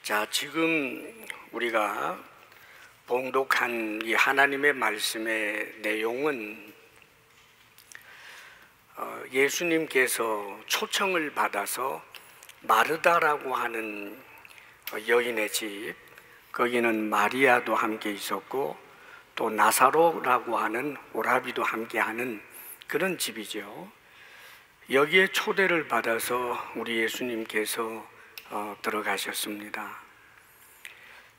자, 지금 우리가 봉독한 이 하나님의 말씀의 내용은 예수님께서 초청을 받아서 마르다라고 하는 여인의 집, 거기는 마리아도 함께 있었고 또 나사로라고 하는 오라비도 함께하는 그런 집이죠. 여기에 초대를 받아서 우리 예수님께서 들어가셨습니다.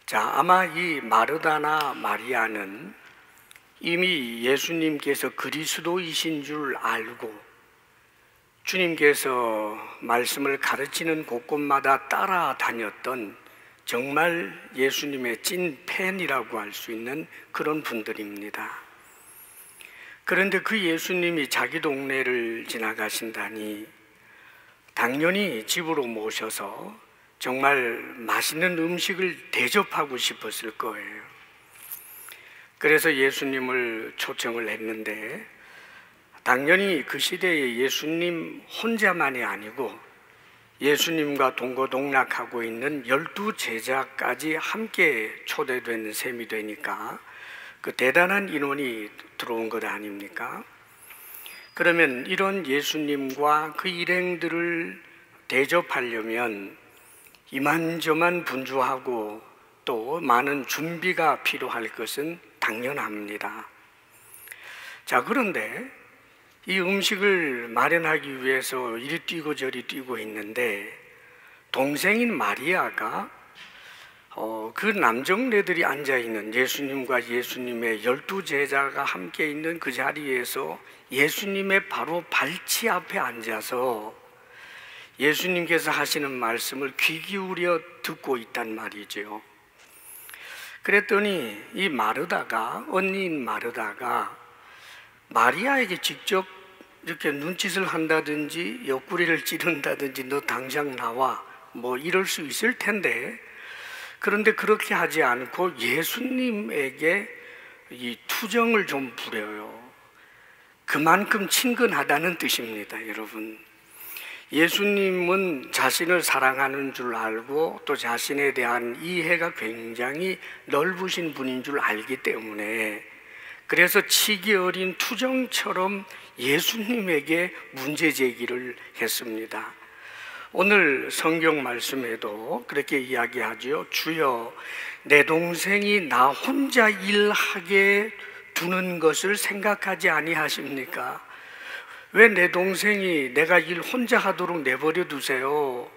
자, 아마 이 마르다나 마리아는 이미 예수님께서 그리스도이신 줄 알고 주님께서 말씀을 가르치는 곳곳마다 따라다녔던 정말 예수님의 찐 팬이라고 할 수 있는 그런 분들입니다. 그런데 그 예수님이 자기 동네를 지나가신다니 당연히 집으로 모셔서 정말 맛있는 음식을 대접하고 싶었을 거예요. 그래서 예수님을 초청을 했는데 당연히 그 시대에 예수님 혼자만이 아니고 예수님과 동거동락하고 있는 12제자까지 함께 초대된 셈이 되니까 그 대단한 인원이 들어온 것 아닙니까? 그러면 이런 예수님과 그 일행들을 대접하려면 이만저만 분주하고 또 많은 준비가 필요할 것은 당연합니다. 자, 그런데 이 음식을 마련하기 위해서 이리 뛰고 저리 뛰고 있는데 동생인 마리아가 그 남정네들이 앉아있는 예수님과 예수님의 12제자가 함께 있는 그 자리에서 예수님의 바로 발치 앞에 앉아서 예수님께서 하시는 말씀을 귀 기울여 듣고 있단 말이죠. 그랬더니 이 마르다가, 언니인 마르다가 마리아에게 직접 이렇게 눈짓을 한다든지 옆구리를 찌른다든지 너 당장 나와 뭐 이럴 수 있을 텐데, 그런데 그렇게 하지 않고 예수님에게 이 투정을 좀 부려요. 그만큼 친근하다는 뜻입니다, 여러분. 예수님은 자신을 사랑하는 줄 알고 또 자신에 대한 이해가 굉장히 넓으신 분인 줄 알기 때문에 그래서 치기 어린 투정처럼 예수님에게 문제 제기를 했습니다. 오늘 성경 말씀에도 그렇게 이야기하죠. 주여, 내 동생이 나 혼자 일하게 두는 것을 생각하지 아니하십니까? 왜 내 동생이 내가 일 혼자 하도록 내버려 두세요.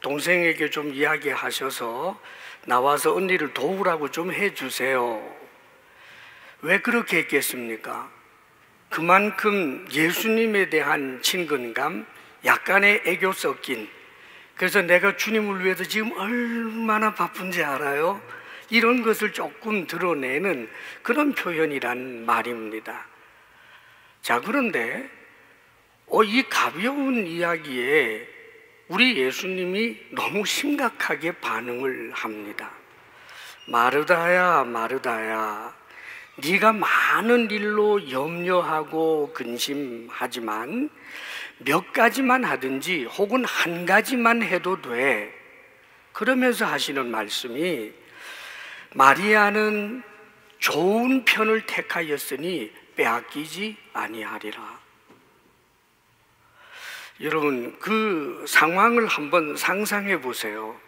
동생에게 좀 이야기하셔서 나와서 언니를 도우라고 좀 해주세요. 왜 그렇게 했겠습니까? 그만큼 예수님에 대한 친근감, 약간의 애교 섞인, 그래서 내가 주님을 위해서 지금 얼마나 바쁜지 알아요? 이런 것을 조금 드러내는 그런 표현이란 말입니다. 자, 그런데 이 가벼운 이야기에 우리 예수님이 너무 심각하게 반응을 합니다. 마르다야, 마르다야, 네가 많은 일로 염려하고 근심하지만 몇 가지만 하든지 혹은 한 가지만 해도 돼. 그러면서 하시는 말씀이 마리아는 좋은 편을 택하였으니 빼앗기지 아니하리라. 여러분, 그 상황을 한번 상상해 보세요.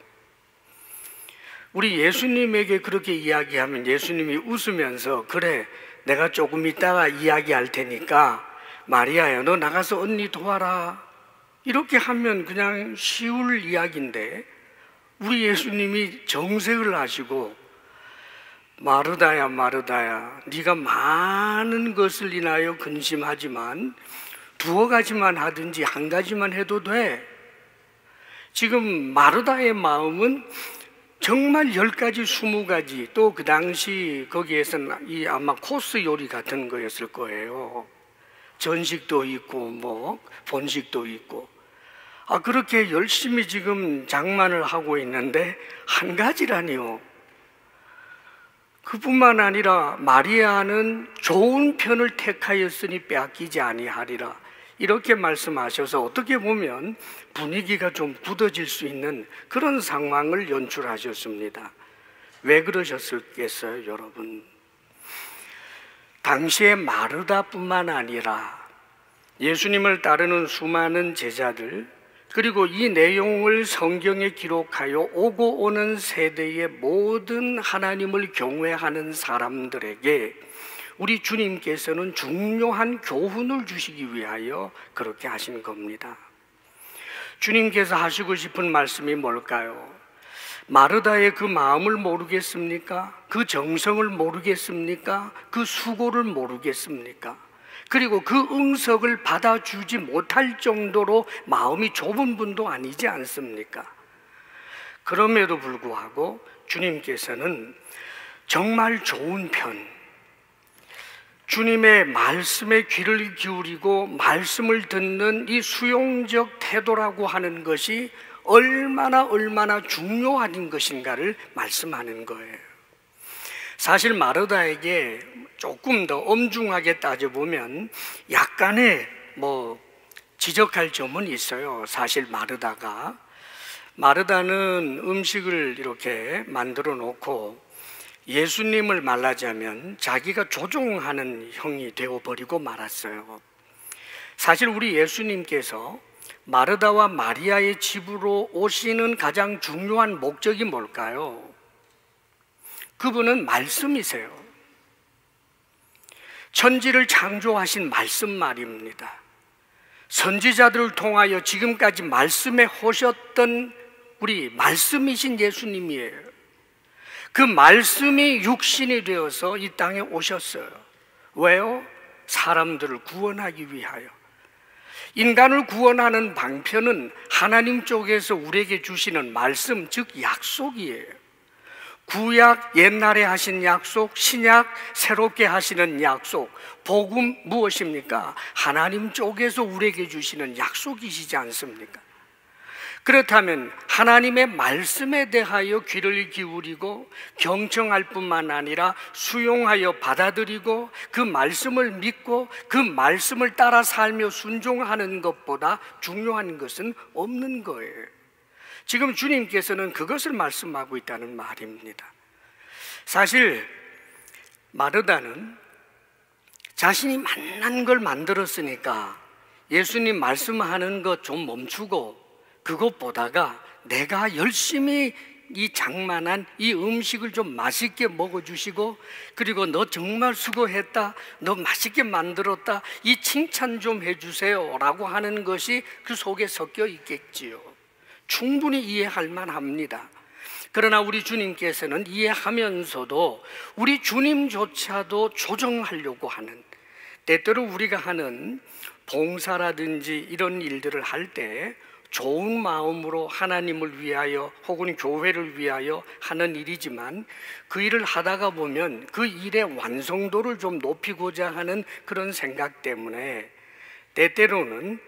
우리 예수님에게 그렇게 이야기하면 예수님이 웃으면서 그래, 내가 조금 있다가 이야기할 테니까 마리아야, 너 나가서 언니 도와라. 이렇게 하면 그냥 쉬울 이야기인데 우리 예수님이 정색을 하시고 마르다야, 마르다야, 네가 많은 것을 인하여 근심하지만 두어 가지만 하든지 한 가지만 해도 돼. 지금 마르다의 마음은 정말 10가지, 20가지, 또 그 당시 거기에서는 이 아마 코스 요리 같은 거였을 거예요. 전식도 있고 뭐 본식도 있고, 그렇게 열심히 지금 장만을 하고 있는데 한 가지라니요. 그뿐만 아니라 마리아는 좋은 편을 택하였으니 빼앗기지 아니하리라. 이렇게 말씀하셔서 어떻게 보면 분위기가 좀 굳어질 수 있는 그런 상황을 연출하셨습니다. 왜 그러셨겠어요, 여러분? 당시에 마르다뿐만 아니라 예수님을 따르는 수많은 제자들, 그리고 이 내용을 성경에 기록하여 오고 오는 세대의 모든 하나님을 경외하는 사람들에게 우리 주님께서는 중요한 교훈을 주시기 위하여 그렇게 하신 겁니다. 주님께서 하시고 싶은 말씀이 뭘까요? 마르다의 그 마음을 모르겠습니까? 그 정성을 모르겠습니까? 그 수고를 모르겠습니까? 그리고 그 응석을 받아주지 못할 정도로 마음이 좁은 분도 아니지 않습니까? 그럼에도 불구하고 주님께서는 정말 좋은 편, 주님의 말씀에 귀를 기울이고 말씀을 듣는 이 수용적 태도라고 하는 것이 얼마나 중요한 것인가를 말씀하는 거예요. 사실 마르다에게 조금 더 엄중하게 따져보면 약간의 지적할 점은 있어요. 사실 마르다는 음식을 이렇게 만들어 놓고 예수님을 말하자면 자기가 조종하는 형이 되어버리고 말았어요. 사실 우리 예수님께서 마르다와 마리아의 집으로 오시는 가장 중요한 목적이 뭘까요? 그분은 말씀이세요. 천지를 창조하신 말씀 말입니다. 선지자들을 통하여 지금까지 말씀해 오셨던 우리 말씀이신 예수님이에요. 그 말씀이 육신이 되어서 이 땅에 오셨어요. 왜요? 사람들을 구원하기 위하여. 인간을 구원하는 방편은 하나님 쪽에서 우리에게 주시는 말씀, 즉 약속이에요. 구약 옛날에 하신 약속, 신약 새롭게 하시는 약속, 복음 무엇입니까? 하나님 쪽에서 우리에게 주시는 약속이시지 않습니까? 그렇다면 하나님의 말씀에 대하여 귀를 기울이고 경청할 뿐만 아니라 수용하여 받아들이고 그 말씀을 믿고 그 말씀을 따라 살며 순종하는 것보다 중요한 것은 없는 거예요. 지금 주님께서는 그것을 말씀하고 있다는 말입니다. 사실 마르다는 자신이 만난 걸 만들었으니까 예수님 말씀하는 것 좀 멈추고 그것 보다가 내가 열심히 이 장만한 이 음식을 좀 맛있게 먹어주시고, 그리고 너 정말 수고했다, 너 맛있게 만들었다, 이 칭찬 좀 해주세요 라고 하는 것이 그 속에 섞여 있겠지요. 충분히 이해할 만합니다. 그러나 우리 주님께서는 이해하면서도 우리 주님조차도 조정하려고 하는, 때때로 우리가 하는 봉사라든지 이런 일들을 할 때 좋은 마음으로 하나님을 위하여 혹은 교회를 위하여 하는 일이지만 그 일을 하다가 보면 그 일의 완성도를 좀 높이고자 하는 그런 생각 때문에 때때로는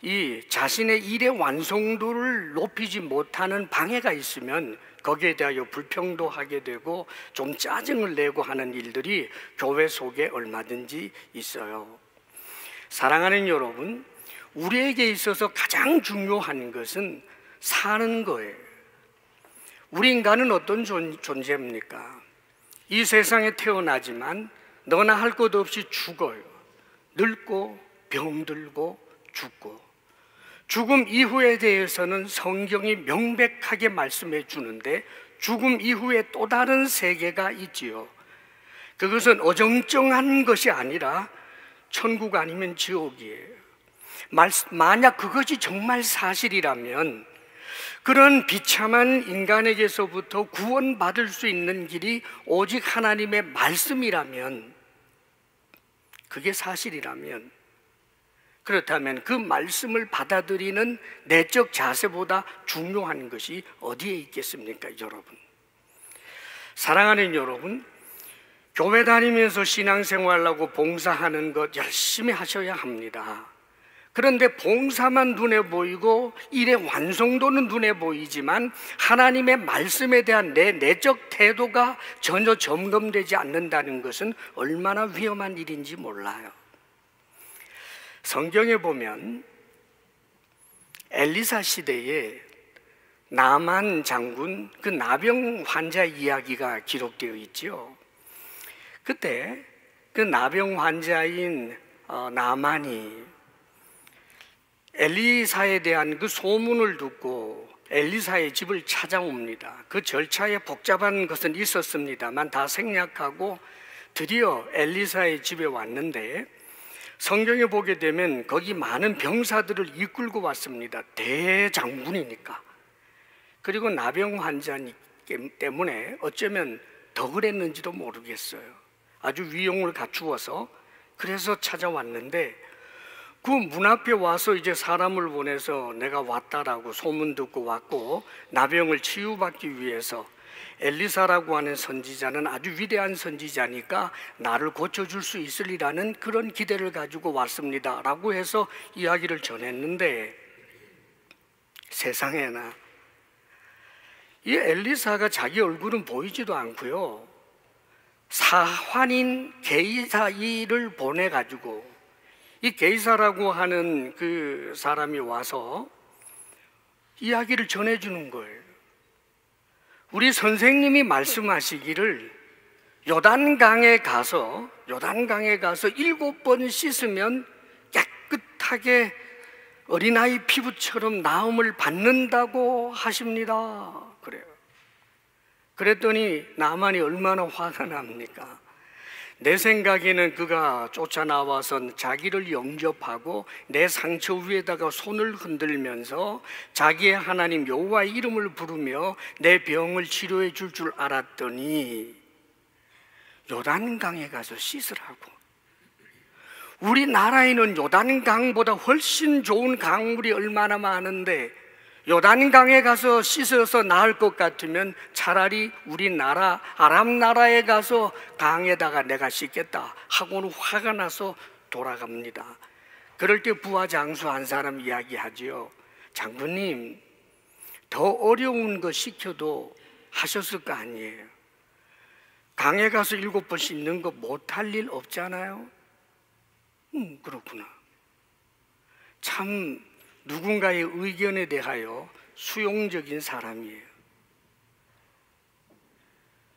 이 자신의 일의 완성도를 높이지 못하는 방해가 있으면 거기에 대하여 불평도 하게 되고 좀 짜증을 내고 하는 일들이 교회 속에 얼마든지 있어요. 사랑하는 여러분, 우리에게 있어서 가장 중요한 것은 사는 거예요. 우리 인간은 어떤 존재입니까? 이 세상에 태어나지만 너나 할 것 없이 죽어요. 늙고 병들고 죽고. 죽음 이후에 대해서는 성경이 명백하게 말씀해 주는데 죽음 이후에 또 다른 세계가 있지요. 그것은 어정쩡한 것이 아니라 천국 아니면 지옥이에요. 만약 그것이 정말 사실이라면 그런 비참한 인간에게서부터 구원받을 수 있는 길이 오직 하나님의 말씀이라면, 그게 사실이라면, 그렇다면 그 말씀을 받아들이는 내적 자세보다 중요한 것이 어디에 있겠습니까, 여러분? 사랑하는 여러분, 교회 다니면서 신앙생활하고 봉사하는 것 열심히 하셔야 합니다. 그런데 봉사만 눈에 보이고 일의 완성도는 눈에 보이지만 하나님의 말씀에 대한 내 내적 태도가 전혀 점검되지 않는다는 것은 얼마나 위험한 일인지 몰라요. 성경에 보면 엘리사 시대에 나만 장군, 그 나병 환자 이야기가 기록되어 있죠. 그때 그 나병 환자인 나만이 엘리사에 대한 그 소문을 듣고 엘리사의 집을 찾아옵니다. 그 절차에 복잡한 것은 있었습니다만 다 생략하고 드디어 엘리사의 집에 왔는데, 성경에 보게 되면 거기 많은 병사들을 이끌고 왔습니다. 대장군이니까. 그리고 나병 환자이기 때문에 어쩌면 더 그랬는지도 모르겠어요. 아주 위용을 갖추어서 그래서 찾아왔는데, 그 문 앞에 와서 이제 사람을 보내서 내가 왔다라고 소문 듣고 왔고, 나병을 치유받기 위해서 엘리사라고 하는 선지자는 아주 위대한 선지자니까 나를 고쳐줄 수 있으리라는 그런 기대를 가지고 왔습니다 라고 해서 이야기를 전했는데, 세상에나 이 엘리사가 자기 얼굴은 보이지도 않고요, 사환인 게이사이를 보내가지고 이 게이사라고 하는 그 사람이 와서 이야기를 전해주는 거예요. 우리 선생님이 말씀하시기를 요단강에 가서 7번 씻으면 깨끗하게 어린아이 피부처럼 나음을 받는다고 하십니다. 그래요. 그랬더니 나만이 얼마나 화가 납니까? 내 생각에는 그가 쫓아나와서 자기를 영접하고 내 상처 위에다가 손을 흔들면서 자기의 하나님 여호와의 이름을 부르며 내 병을 치료해 줄 줄 알았더니 요단강에 가서 씻으라고. 우리나라에는 요단강보다 훨씬 좋은 강물이 얼마나 많은데 요단강에 가서 씻어서 나을 것 같으면 차라리 우리나라 아람 나라에 가서 강에다가 내가 씻겠다 하고는 화가 나서 돌아갑니다. 그럴 때 부하 장수 한 사람 이야기하지요. 장군님, 더 어려운 거 시켜도 하셨을 거 아니에요. 강에 가서 7번 씻는 거 못할 일 없잖아요. 그렇구나. 참 누군가의 의견에 대하여 수용적인 사람이에요.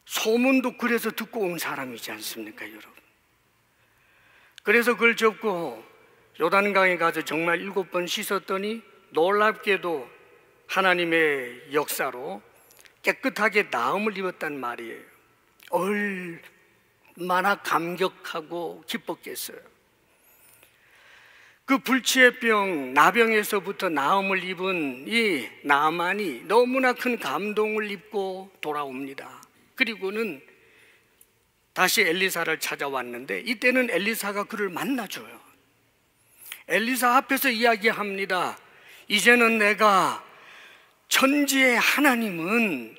소문도 그래서 듣고 온 사람이지 않습니까, 여러분? 그래서 그걸 접고 요단강에 가서 정말 7번 씻었더니 놀랍게도 하나님의 역사로 깨끗하게 나음을 입었단 말이에요. 얼마나 감격하고 기뻤겠어요. 그 불치의 병, 나병에서부터 나음을 입은 이 나만이 너무나 큰 감동을 입고 돌아옵니다. 그리고는 다시 엘리사를 찾아왔는데, 이때는 엘리사가 그를 만나줘요. 엘리사 앞에서 이야기합니다. 이제는 내가 천지의 하나님은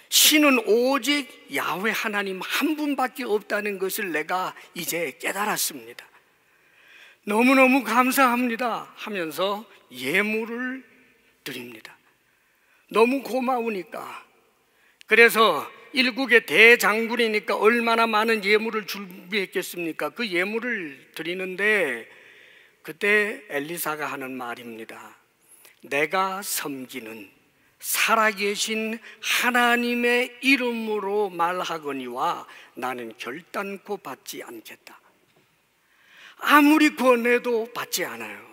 신은 오직 야훼 하나님 한 분밖에 없다는 것을 내가 이제 깨달았습니다. 너무너무 감사합니다 하면서 예물을 드립니다. 너무 고마우니까. 그래서 일국의 대장군이니까 얼마나 많은 예물을 준비했겠습니까? 그 예물을 드리는데 그때 엘리사가 하는 말입니다. 내가 섬기는 살아계신 하나님의 이름으로 말하거니와 나는 결단코 받지 않겠다. 아무리 권해도 받지 않아요.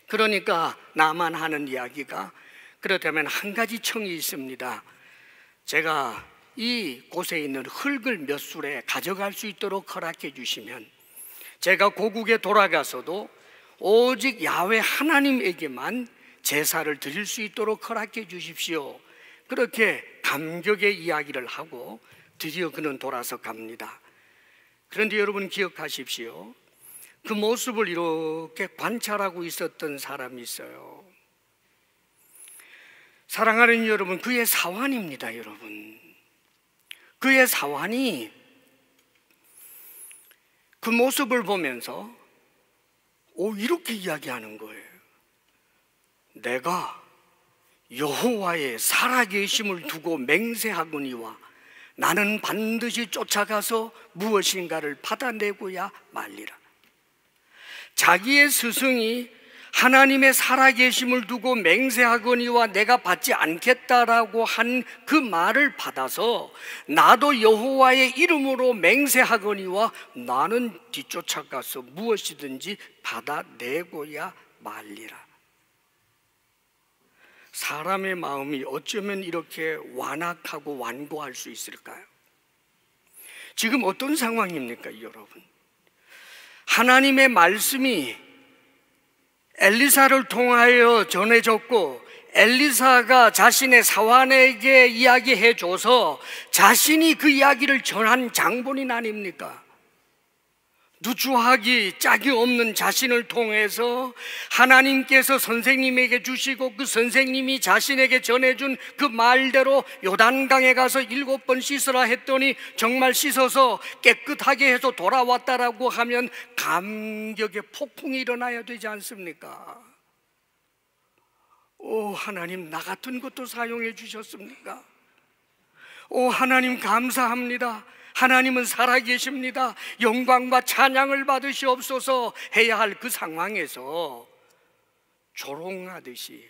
그러니까 나만 하는 이야기가, 그렇다면 한 가지 청이 있습니다. 제가 이 곳에 있는 흙을 몇 수레 가져갈 수 있도록 허락해 주시면 제가 고국에 돌아가서도 오직 야훼 하나님에게만 제사를 드릴 수 있도록 허락해 주십시오. 그렇게 감격의 이야기를 하고 드디어 그는 돌아서 갑니다. 그런데 여러분 기억하십시오. 그 모습을 이렇게 관찰하고 있었던 사람이 있어요. 사랑하는 여러분, 그의 사환입니다. 여러분, 그의 사환이 그 모습을 보면서 이렇게 이야기하는 거예요. 내가 여호와의 살아계심을 두고 맹세하거니와 나는 반드시 쫓아가서 무엇인가를 받아내고야 말리라. 자기의 스승이 하나님의 살아계심을 두고 맹세하거니와 내가 받지 않겠다라고 한 그 말을 받아서 나도 여호와의 이름으로 맹세하거니와 나는 뒤쫓아가서 무엇이든지 받아내고야 말리라. 사람의 마음이 어쩌면 이렇게 완악하고 완고할 수 있을까요? 지금 어떤 상황입니까, 여러분? 하나님의 말씀이 엘리사를 통하여 전해졌고 엘리사가 자신의 사환에게 이야기해줘서 자신이 그 이야기를 전한 장본인 아닙니까? 누추하기 짝이 없는 자신을 통해서 하나님께서 선생님에게 주시고 그 선생님이 자신에게 전해준 그 말대로 요단강에 가서 7번 씻으라 했더니 정말 씻어서 깨끗하게 해서 돌아왔다라고 하면 감격의 폭풍이 일어나야 되지 않습니까? 오 하나님, 나 같은 것도 사용해 주셨습니까? 오 하나님 감사합니다. 하나님은 살아계십니다. 영광과 찬양을 받으시옵소서 해야 할 그 상황에서 조롱하듯이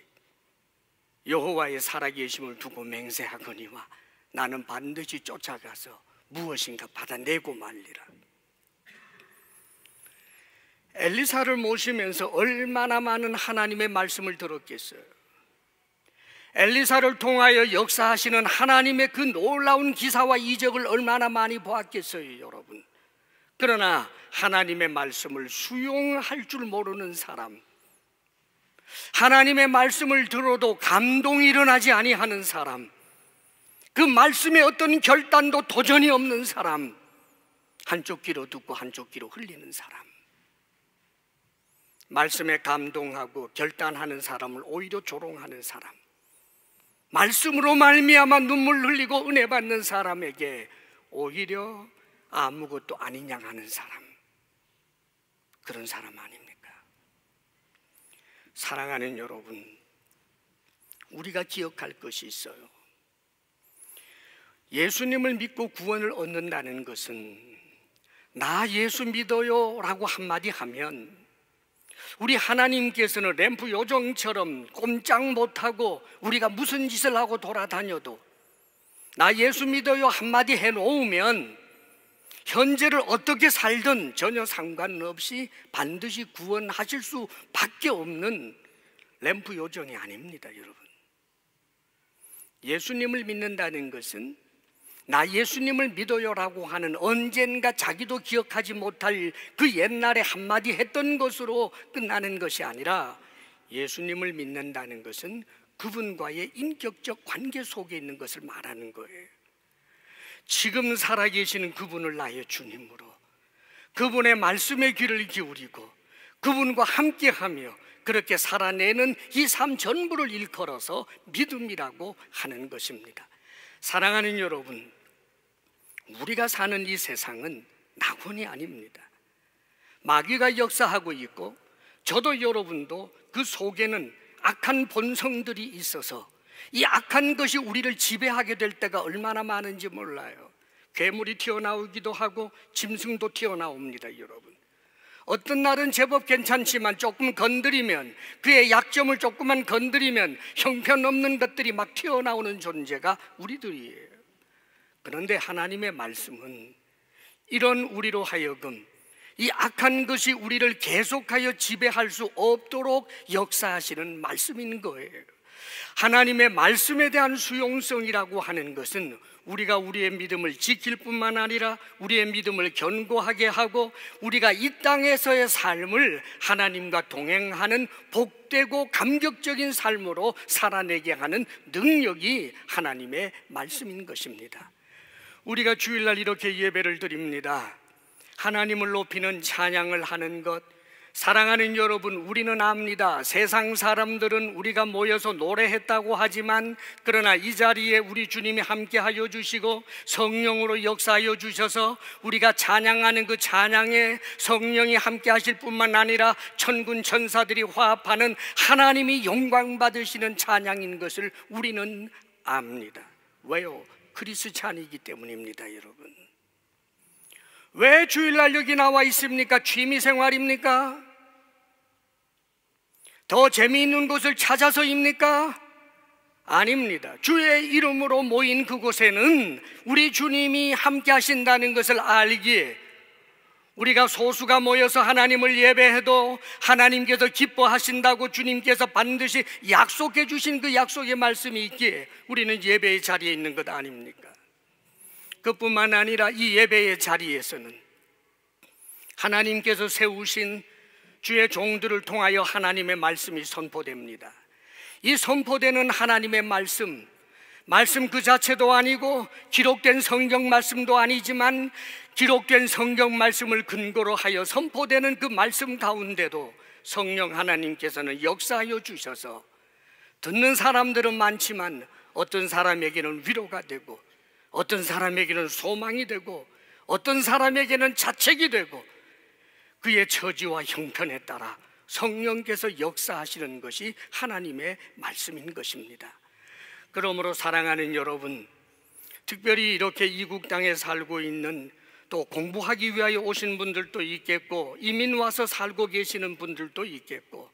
여호와의 살아계심을 두고 맹세하거니와 나는 반드시 쫓아가서 무엇인가 받아내고 말리라. 엘리사를 모시면서 얼마나 많은 하나님의 말씀을 들었겠어요. 엘리사를 통하여 역사하시는 하나님의 그 놀라운 기사와 이적을 얼마나 많이 보았겠어요, 여러분. 그러나 하나님의 말씀을 수용할 줄 모르는 사람, 하나님의 말씀을 들어도 감동이 일어나지 아니하는 사람, 그 말씀에 어떤 결단도 도전이 없는 사람, 한쪽 귀로 듣고 한쪽 귀로 흘리는 사람, 말씀에 감동하고 결단하는 사람을 오히려 조롱하는 사람, 말씀으로 말미암아 눈물 흘리고 은혜 받는 사람에게 오히려 아무것도 아닌 양 하는 사람, 그런 사람 아닙니까? 사랑하는 여러분, 우리가 기억할 것이 있어요. 예수님을 믿고 구원을 얻는다는 것은 나 예수 믿어요 라고 한마디 하면 우리 하나님께서는 램프 요정처럼 꼼짝 못하고 우리가 무슨 짓을 하고 돌아다녀도 나 예수 믿어요 한마디 해놓으면 현재를 어떻게 살든 전혀 상관없이 반드시 구원하실 수밖에 없는 램프 요정이 아닙니다, 여러분. 예수님을 믿는다는 것은 나 예수님을 믿어요라고 하는 언젠가 자기도 기억하지 못할 그 옛날에 한마디 했던 것으로 끝나는 것이 아니라 예수님을 믿는다는 것은 그분과의 인격적 관계 속에 있는 것을 말하는 거예요. 지금 살아계시는 그분을 나의 주님으로, 그분의 말씀에 귀를 기울이고 그분과 함께하며 그렇게 살아내는 이 삶 전부를 일컬어서 믿음이라고 하는 것입니다. 사랑하는 여러분, 우리가 사는 이 세상은 낙원이 아닙니다. 마귀가 역사하고 있고 저도 여러분도 그 속에는 악한 본성들이 있어서 이 악한 것이 우리를 지배하게 될 때가 얼마나 많은지 몰라요. 괴물이 튀어나오기도 하고 짐승도 튀어나옵니다, 여러분. 어떤 날은 제법 괜찮지만 조금 건드리면, 그의 약점을 조금만 건드리면 형편없는 것들이 막 튀어나오는 존재가 우리들이에요. 그런데 하나님의 말씀은 이런 우리로 하여금 이 악한 것이 우리를 계속하여 지배할 수 없도록 역사하시는 말씀인 거예요. 하나님의 말씀에 대한 수용성이라고 하는 것은 우리가 우리의 믿음을 지킬 뿐만 아니라 우리의 믿음을 견고하게 하고 우리가 이 땅에서의 삶을 하나님과 동행하는 복되고 감격적인 삶으로 살아내게 하는 능력이 하나님의 말씀인 것입니다. 우리가 주일날 이렇게 예배를 드립니다. 하나님을 높이는 찬양을 하는 것, 사랑하는 여러분, 우리는 압니다. 세상 사람들은 우리가 모여서 노래했다고 하지만 그러나 이 자리에 우리 주님이 함께하여 주시고 성령으로 역사하여 주셔서 우리가 찬양하는 그 찬양에 성령이 함께하실 뿐만 아니라 천군 천사들이 화합하는 하나님이 영광 받으시는 찬양인 것을 우리는 압니다. 왜요? 크리스찬이기 때문입니다, 여러분. 왜 주일날 여기 나와 있습니까? 취미생활입니까? 더 재미있는 곳을 찾아서입니까? 아닙니다. 주의 이름으로 모인 그곳에는 우리 주님이 함께 하신다는 것을 알기에 우리가 소수가 모여서 하나님을 예배해도 하나님께서 기뻐하신다고 주님께서 반드시 약속해 주신 그 약속의 말씀이 있기에 우리는 예배의 자리에 있는 것 아닙니까? 그뿐만 아니라 이 예배의 자리에서는 하나님께서 세우신 주의 종들을 통하여 하나님의 말씀이 선포됩니다. 이 선포되는 하나님의 말씀 그 자체도 아니고 기록된 성경 말씀도 아니지만 기록된 성경 말씀을 근거로 하여 선포되는 그 말씀 가운데도 성령 하나님께서는 역사하여 주셔서 듣는 사람들은 많지만 어떤 사람에게는 위로가 되고 어떤 사람에게는 소망이 되고 어떤 사람에게는 자책이 되고 그의 처지와 형편에 따라 성령께서 역사하시는 것이 하나님의 말씀인 것입니다. 그러므로 사랑하는 여러분, 특별히 이렇게 이국 땅에 살고 있는 또 공부하기 위하여 오신 분들도 있겠고 이민 와서 살고 계시는 분들도 있겠고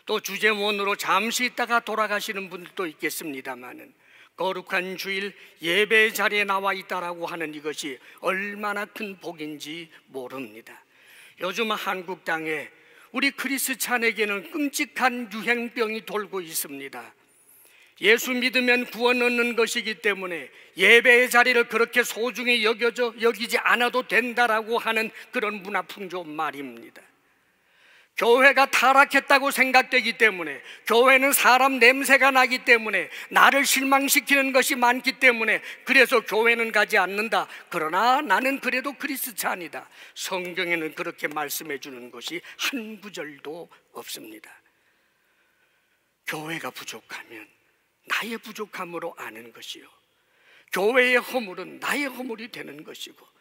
또 주재원으로 잠시 있다가 돌아가시는 분들도 있겠습니다마는 거룩한 주일 예배 자리에 나와 있다라고 하는 이것이 얼마나 큰 복인지 모릅니다. 요즘 한국 땅에 우리 크리스찬에게는 끔찍한 유행병이 돌고 있습니다. 예수 믿으면 구원 얻는 것이기 때문에 예배의 자리를 그렇게 소중히 여기지 않아도 된다라고 하는 그런 문화풍조 말입니다. 교회가 타락했다고 생각되기 때문에, 교회는 사람 냄새가 나기 때문에, 나를 실망시키는 것이 많기 때문에 그래서 교회는 가지 않는다. 그러나 나는 그래도 크리스찬이다. 성경에는 그렇게 말씀해 주는 것이 한 구절도 없습니다. 교회가 부족하면 나의 부족함으로 아는 것이요, 교회의 허물은 나의 허물이 되는 것이고,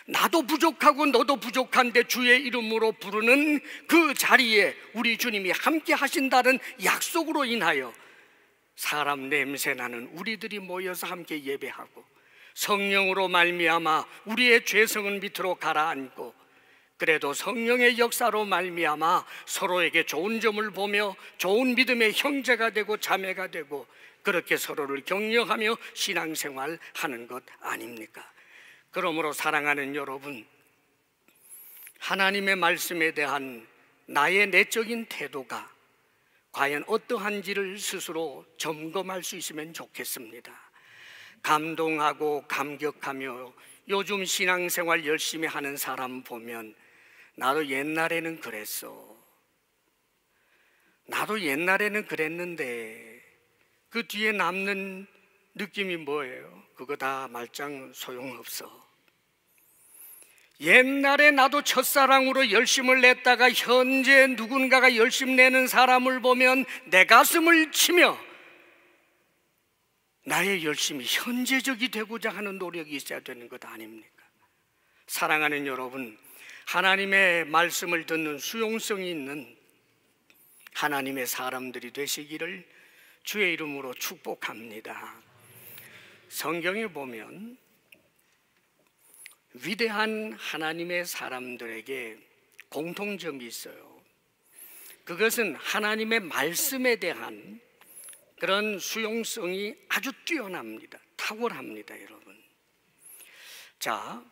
나도 부족하고 너도 부족한데 주의 이름으로 부르는 그 자리에 우리 주님이 함께 하신다는 약속으로 인하여 사람 냄새나는 우리들이 모여서 함께 예배하고 성령으로 말미암아 우리의 죄성은 밑으로 가라앉고, 그래도 성령의 역사로 말미암아 서로에게 좋은 점을 보며 좋은 믿음의 형제가 되고 자매가 되고 그렇게 서로를 격려하며 신앙생활하는 것 아닙니까? 그러므로 사랑하는 여러분, 하나님의 말씀에 대한 나의 내적인 태도가 과연 어떠한지를 스스로 점검할 수 있으면 좋겠습니다. 감동하고 감격하며 요즘 신앙생활 열심히 하는 사람 보면 나도 옛날에는 그랬어, 나도 옛날에는 그랬는데 그 뒤에 남는 느낌이 뭐예요? 그거 다 말짱 소용없어. 옛날에 나도 첫사랑으로 열심을 냈다가 현재 누군가가 열심 내는 사람을 보면 내 가슴을 치며 나의 열심이 현재적이 되고자 하는 노력이 있어야 되는 것 아닙니까? 사랑하는 여러분, 하나님의 말씀을 듣는 수용성이 있는 하나님의 사람들이 되시기를 주의 이름으로 축복합니다. 성경에 보면 위대한 하나님의 사람들에게 공통점이 있어요. 그것은 하나님의 말씀에 대한 그런 수용성이 아주 뛰어납니다. 탁월합니다, 여러분. 자,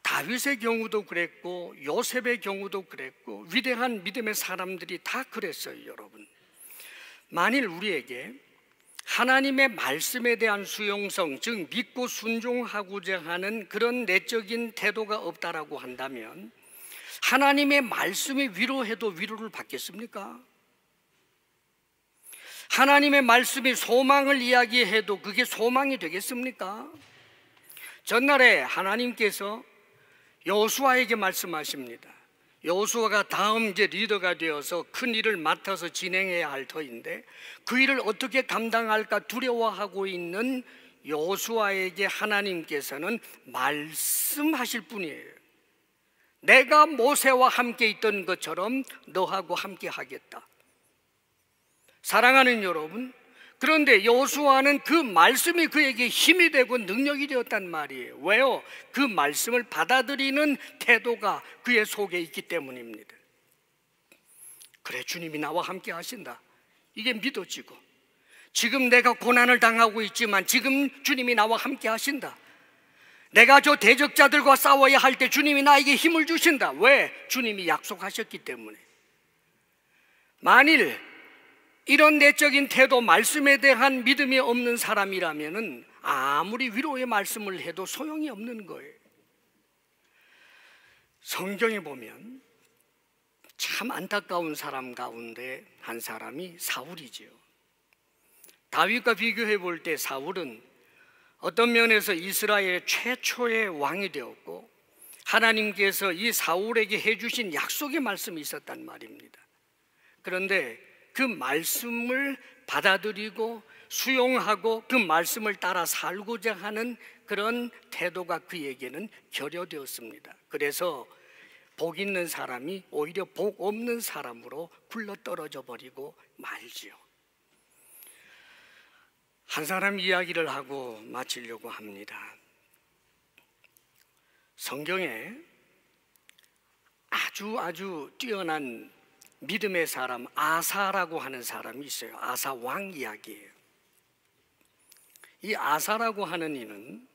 다윗의 경우도 그랬고 요셉의 경우도 그랬고 위대한 믿음의 사람들이 다 그랬어요, 여러분. 만일 우리에게 하나님의 말씀에 대한 수용성, 즉 믿고 순종하고자 하는 그런 내적인 태도가 없다라고 한다면 하나님의 말씀이 위로해도 위로를 받겠습니까? 하나님의 말씀이 소망을 이야기해도 그게 소망이 되겠습니까? 전날에 하나님께서 여호수아에게 말씀하십니다. 여호수아가 다음 이제 리더가 되어서 큰 일을 맡아서 진행해야 할 터인데 그 일을 어떻게 감당할까 두려워하고 있는 여호수아에게 하나님께서는 말씀하실 분이에요. 내가 모세와 함께 있던 것처럼 너하고 함께 하겠다. 사랑하는 여러분, 그런데 여호수아는 그 말씀이 그에게 힘이 되고 능력이 되었단 말이에요. 왜요? 그 말씀을 받아들이는 태도가 그의 속에 있기 때문입니다. 그래, 주님이 나와 함께 하신다. 이게 믿어지고, 지금 내가 고난을 당하고 있지만 지금 주님이 나와 함께 하신다. 내가 저 대적자들과 싸워야 할 때 주님이 나에게 힘을 주신다. 왜? 주님이 약속하셨기 때문에. 만일 이런 내적인 태도, 말씀에 대한 믿음이 없는 사람이라면 아무리 위로의 말씀을 해도 소용이 없는 거예요. 성경에 보면 참 안타까운 사람 가운데 한 사람이 사울이지요. 다윗과 비교해 볼 때 사울은 어떤 면에서 이스라엘의 최초의 왕이 되었고, 하나님께서 이 사울에게 해주신 약속의 말씀이 있었단 말입니다. 그런데 그 말씀을 받아들이고 수용하고 그 말씀을 따라 살고자 하는 그런 태도가 그에게는 결여되었습니다. 그래서 복 있는 사람이 오히려 복 없는 사람으로 굴러떨어져 버리고 말지요. 한 사람 이야기를 하고 마치려고 합니다. 성경에 아주 뛰어난 믿음의 사람 아사라고 하는 사람이 있어요. 아사 왕 이야기예요. 이 아사라고 하는 이는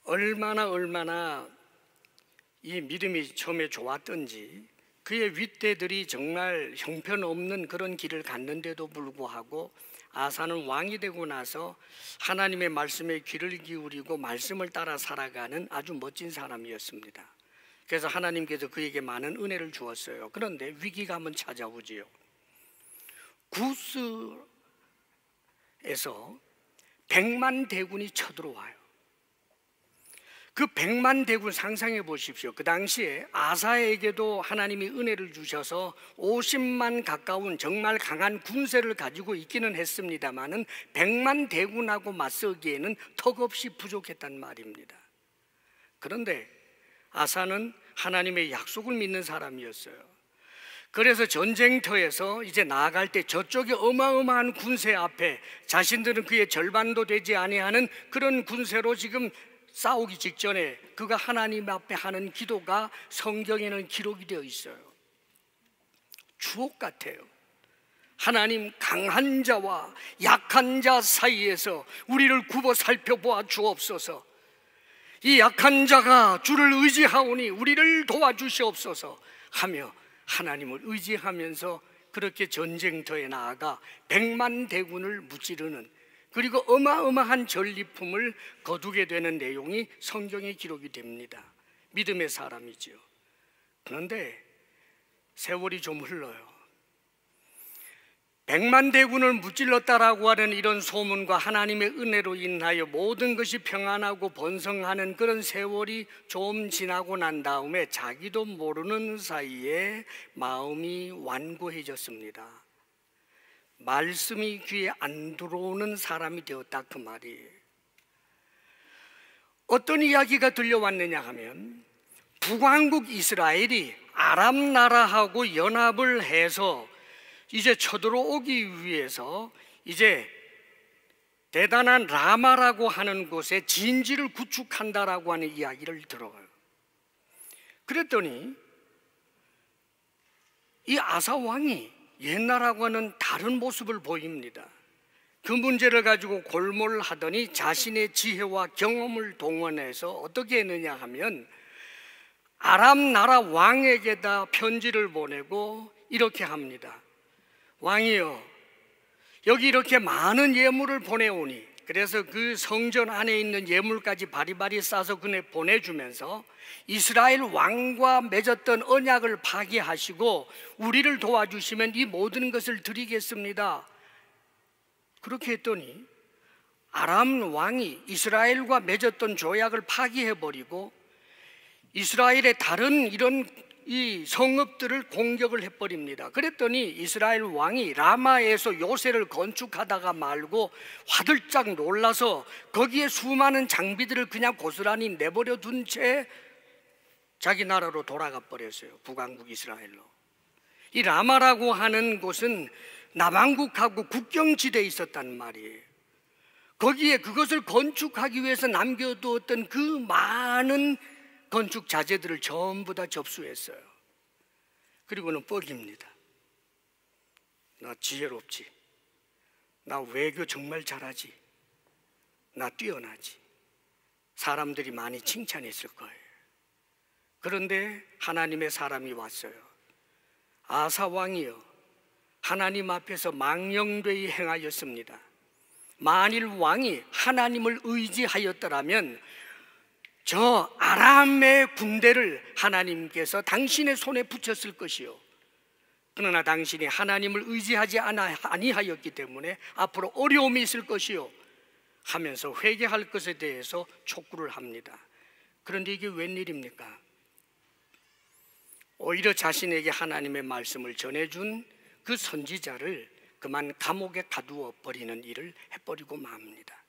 얼마나 이 믿음이 처음에 좋았던지, 그의 윗대들이 정말 형편없는 그런 길을 갔는데도 불구하고 아사는 왕이 되고 나서 하나님의 말씀에 귀를 기울이고 말씀을 따라 살아가는 아주 멋진 사람이었습니다. 그래서 하나님께서 그에게 많은 은혜를 주었어요. 그런데 위기가 한번 찾아오지요. 구스에서 100만 대군이 쳐들어와요. 그 100만 대군 상상해 보십시오. 그 당시에 아사에게도 하나님이 은혜를 주셔서 50만 가까운 정말 강한 군세를 가지고 있기는 했습니다마는 100만 대군하고 맞서기에는 턱없이 부족했단 말입니다. 그런데 아사는 하나님의 약속을 믿는 사람이었어요. 그래서 전쟁터에서 이제 나아갈 때 저쪽에 어마어마한 군세 앞에 자신들은 그의 절반도 되지 아니하는 그런 군세로 지금 싸우기 직전에 그가 하나님 앞에 하는 기도가 성경에는 기록이 되어 있어요. 주옥 같아요. 하나님, 강한 자와 약한 자 사이에서 우리를 굽어 살펴보아 주옵소서. 이 약한 자가 주를 의지하오니 우리를 도와주시옵소서 하며 하나님을 의지하면서 그렇게 전쟁터에 나아가 100만 대군을 무찌르는, 그리고 어마어마한 전리품을 거두게 되는 내용이 성경에 기록이 됩니다. 믿음의 사람이지요. 그런데 세월이 좀 흘러요. 100만 대군을 무찔렀다라고 하는 이런 소문과 하나님의 은혜로 인하여 모든 것이 평안하고 번성하는 그런 세월이 좀 지나고 난 다음에 자기도 모르는 사이에 마음이 완고해졌습니다. 말씀이 귀에 안 들어오는 사람이 되었다, 그 말이에요. 어떤 이야기가 들려왔느냐 하면 북왕국 이스라엘이 아람 나라하고 연합을 해서 이제 쳐들어오기 위해서 이제 대단한 라마라고 하는 곳에 진지를 구축한다라고 하는 이야기를 들어요. 그랬더니 이 아사 왕이 옛날하고는 다른 모습을 보입니다. 그 문제를 가지고 골몰하더니 자신의 지혜와 경험을 동원해서 어떻게 했느냐 하면 아람 나라 왕에게다 편지를 보내고 이렇게 합니다. 왕이여, 여기 이렇게 많은 예물을 보내오니, 그래서 그 성전 안에 있는 예물까지 바리바리 싸서 그네 보내주면서 이스라엘 왕과 맺었던 언약을 파기하시고 우리를 도와주시면 이 모든 것을 드리겠습니다. 그렇게 했더니 아람 왕이 이스라엘과 맺었던 조약을 파기해버리고 이스라엘의 다른 이런 이 성읍들을 공격을 해버립니다. 그랬더니 이스라엘 왕이 라마에서 요새를 건축하다가 말고 화들짝 놀라서 거기에 수많은 장비들을 그냥 고스란히 내버려 둔 채 자기 나라로 돌아가 버렸어요. 북왕국 이스라엘로. 이 라마라고 하는 곳은 남왕국하고 국경지대에 있었단 말이에요. 거기에 그것을 건축하기 위해서 남겨두었던 그 많은 건축 자재들을 전부 다 접수했어요. 그리고는 뻑입니다. 나 지혜롭지, 나 외교 정말 잘하지, 나 뛰어나지. 사람들이 많이 칭찬했을 거예요. 그런데 하나님의 사람이 왔어요. 아사 왕이여, 하나님 앞에서 망령되이 행하였습니다. 만일 왕이 하나님을 의지하였더라면 저 아람의 군대를 하나님께서 당신의 손에 붙였을 것이요, 그러나 당신이 하나님을 의지하지 아니하였기 때문에 앞으로 어려움이 있을 것이요 하면서 회개할 것에 대해서 촉구를 합니다. 그런데 이게 웬일입니까? 오히려 자신에게 하나님의 말씀을 전해준 그 선지자를 그만 감옥에 가두어 버리는 일을 해버리고 맙니다.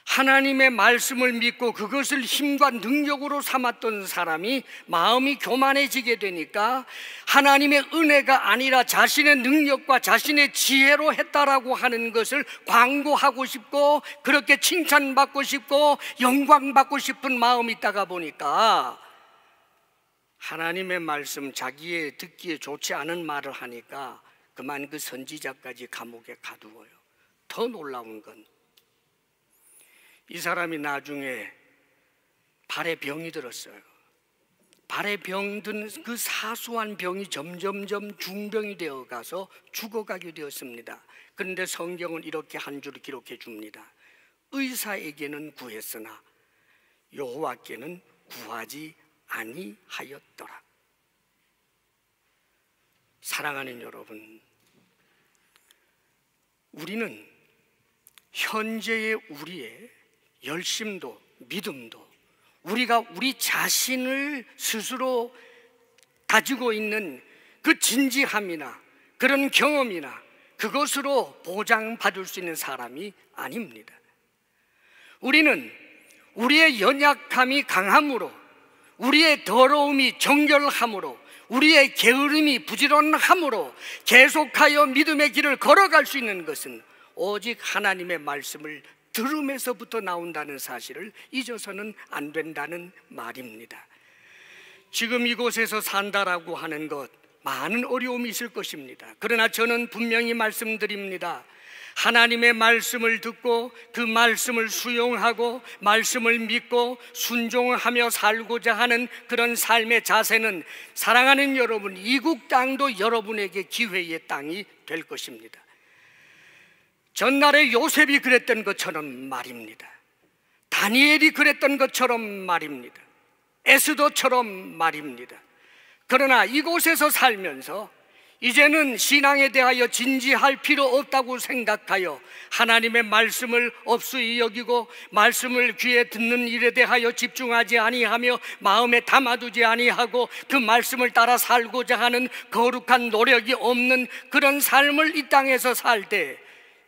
하나님의 말씀을 믿고 그것을 힘과 능력으로 삼았던 사람이 마음이 교만해지게 되니까 하나님의 은혜가 아니라 자신의 능력과 자신의 지혜로 했다라고 하는 것을 광고하고 싶고, 그렇게 칭찬받고 싶고 영광받고 싶은 마음이 있다가 보니까 하나님의 말씀, 자기의 듣기에 좋지 않은 말을 하니까 그만 그 선지자까지 감옥에 가두어요. 더 놀라운 건 이 사람이 나중에 발에 병이 들었어요. 발에 병든 그 사소한 병이 점점점 중병이 되어 가서 죽어가게 되었습니다. 그런데 성경은 이렇게 한 줄 기록해 줍니다. 의사에게는 구했으나 여호와께는 구하지 아니하였더라. 사랑하는 여러분, 우리는 현재의 우리의 열심도 믿음도 우리가 우리 자신을 스스로 가지고 있는 그 진지함이나 그런 경험이나 그것으로 보장받을 수 있는 사람이 아닙니다. 우리는 우리의 연약함이 강함으로, 우리의 더러움이 정결함으로, 우리의 게으름이 부지런함으로 계속하여 믿음의 길을 걸어갈 수 있는 것은 오직 하나님의 말씀을 들음에서부터 나온다는 사실을 잊어서는 안 된다는 말입니다. 지금 이곳에서 산다라고 하는 것, 많은 어려움이 있을 것입니다. 그러나 저는 분명히 말씀드립니다. 하나님의 말씀을 듣고 그 말씀을 수용하고 말씀을 믿고 순종하며 살고자 하는 그런 삶의 자세는, 사랑하는 여러분, 이국 땅도 여러분에게 기회의 땅이 될 것입니다. 전날에 요셉이 그랬던 것처럼 말입니다. 다니엘이 그랬던 것처럼 말입니다. 에스더처럼 말입니다. 그러나 이곳에서 살면서 이제는 신앙에 대하여 진지할 필요 없다고 생각하여 하나님의 말씀을 업수히 여기고 말씀을 귀에 듣는 일에 대하여 집중하지 아니하며 마음에 담아두지 아니하고 그 말씀을 따라 살고자 하는 거룩한 노력이 없는 그런 삶을 이 땅에서 살 때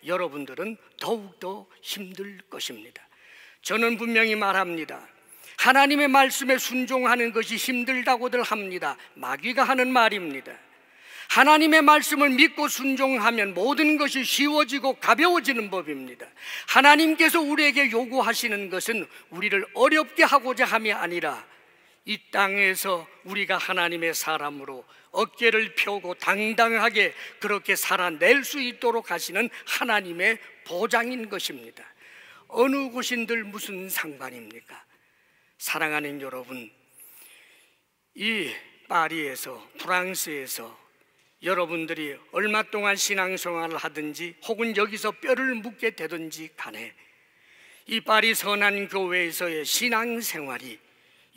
여러분들은 더욱더 힘들 것입니다. 저는 분명히 말합니다. 하나님의 말씀에 순종하는 것이 힘들다고들 합니다. 마귀가 하는 말입니다. 하나님의 말씀을 믿고 순종하면 모든 것이 쉬워지고 가벼워지는 법입니다. 하나님께서 우리에게 요구하시는 것은 우리를 어렵게 하고자 함이 아니라 이 땅에서 우리가 하나님의 사람으로 어깨를 펴고 당당하게 그렇게 살아낼 수 있도록 하시는 하나님의 보장인 것입니다. 어느 곳인들 무슨 상관입니까? 사랑하는 여러분, 이 파리에서, 프랑스에서 여러분들이 얼마 동안 신앙생활을 하든지 혹은 여기서 뼈를 묻게 되든지 간에 이 파리 선한 교회에서의 신앙생활이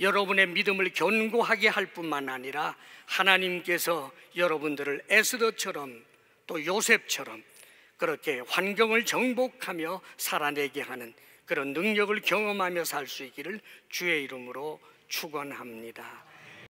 여러분의 믿음을 견고하게 할 뿐만 아니라 하나님께서 여러분들을 에스더처럼 또 요셉처럼 그렇게 환경을 정복하며 살아내게 하는 그런 능력을 경험하며 살 수 있기를 주의 이름으로 축원합니다.